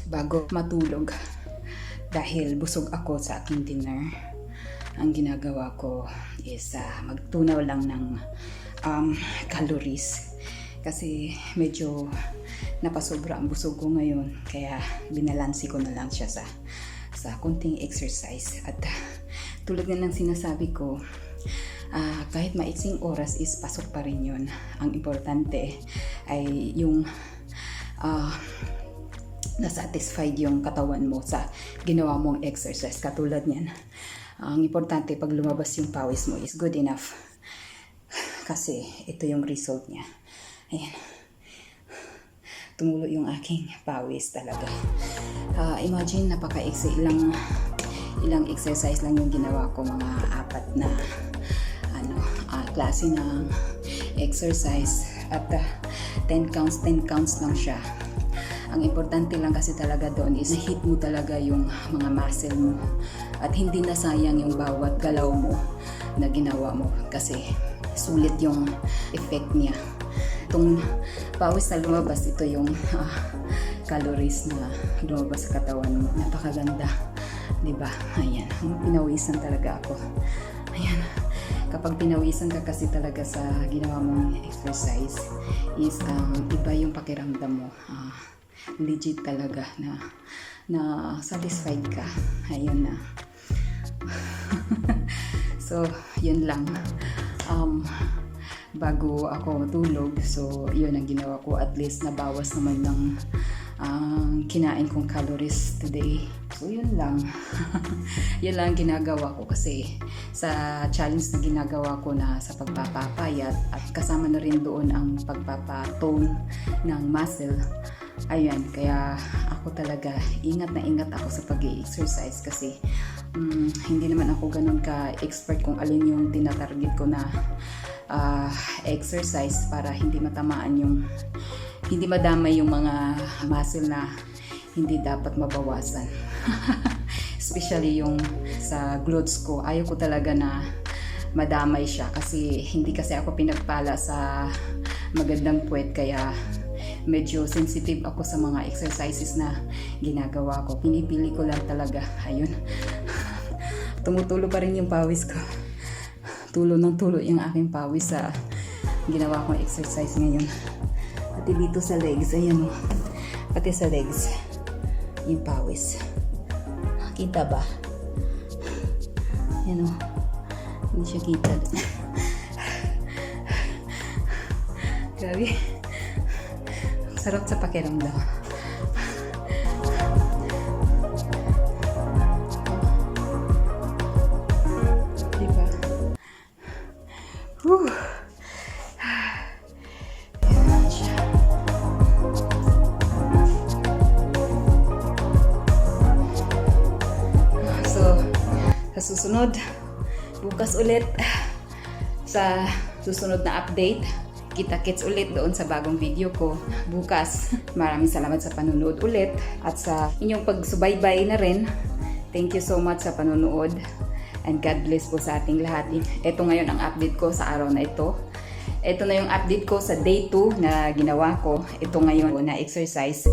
bago matulog dahil busog ako sa aking dinner. Ang ginagawa ko is magtunaw lang ng calories kasi medyo napasobra ang busog ko ngayon, kaya binalansi ko na lang siya sa kunting exercise. At tulad na lang sinasabi ko, kahit maiksing oras is pasok pa rin yun. Ang importante ay yung na-satisfied yung katawan mo sa ginawa mong exercise. Katulad niyan, ang importante pag lumabas yung pawis mo is good enough. Kasi ito yung result niya. Ayan. Tumulo yung aking pawis talaga. Imagine, napaka-easy. Ilang exercise lang yung ginawa ko. Mga 4 na klase ng exercise. At 10 counts lang siya. Ang importante lang kasi talaga doon is hit mo talaga yung mga muscle mo. At hindi na sayang yung bawat galaw mo na ginawa mo. Kasi sulit yung effect niya. Itong pawis na lumabas, ito yung calories na lumabas sa katawan mo. Napakaganda. Diba? Ayan. Pinawisan talaga ako. Ayan. Kapag pinawisan ka kasi talaga sa ginawa mong exercise, is iba yung pakiramdam mo. Legit talaga na satisfied ka. Ayun na. So, yun lang. Bago ako matulog, so yun ang ginawa ko. At least nabawas naman ng kinain kong calories today. So yun lang. Yun lang ginagawa ko kasi sa challenge na ginagawa ko na sa pagpapapayat at kasama na rin doon ang pagpapatone ng muscle. Ayan, kaya ako talaga ingat ako sa pag-i-exercise kasi hindi naman ako ganun ka-expert kung alin yung tinatarget ko na exercise para hindi madamay yung mga muscle na hindi dapat mabawasan. Especially yung sa glutes ko. Ayaw ko talaga na madamay siya kasi hindi kasi ako pinagpala sa magandang puwet, kaya medyo sensitive ako sa mga exercises na ginagawa ko. Pinipili ko lang talaga. Ayun. Tumutulo pa rin yung pawis ko. Tulo ng tulo yung aking pawis sa ginawa kong exercise ngayon. Pati dito sa legs, ayan o. Pati sa legs, yung pawis. Kita ba? Ayan o. Hindi siya kita. Grabe. Sarap sa pakiramdam. Diba? Whew. Ayan siya. So, sa susunod, bukas ulit sa susunod na update. Kita-kits ulit doon sa bagong video ko bukas. Maraming salamat sa panonood ulit at sa inyong pagsubaybay na rin. Thank you so much sa panonood and God bless po sa ating lahat. Ito ngayon ang update ko sa araw na ito. Ito na yung update ko sa day 2 na ginawa ko. Ito ngayon na exercise.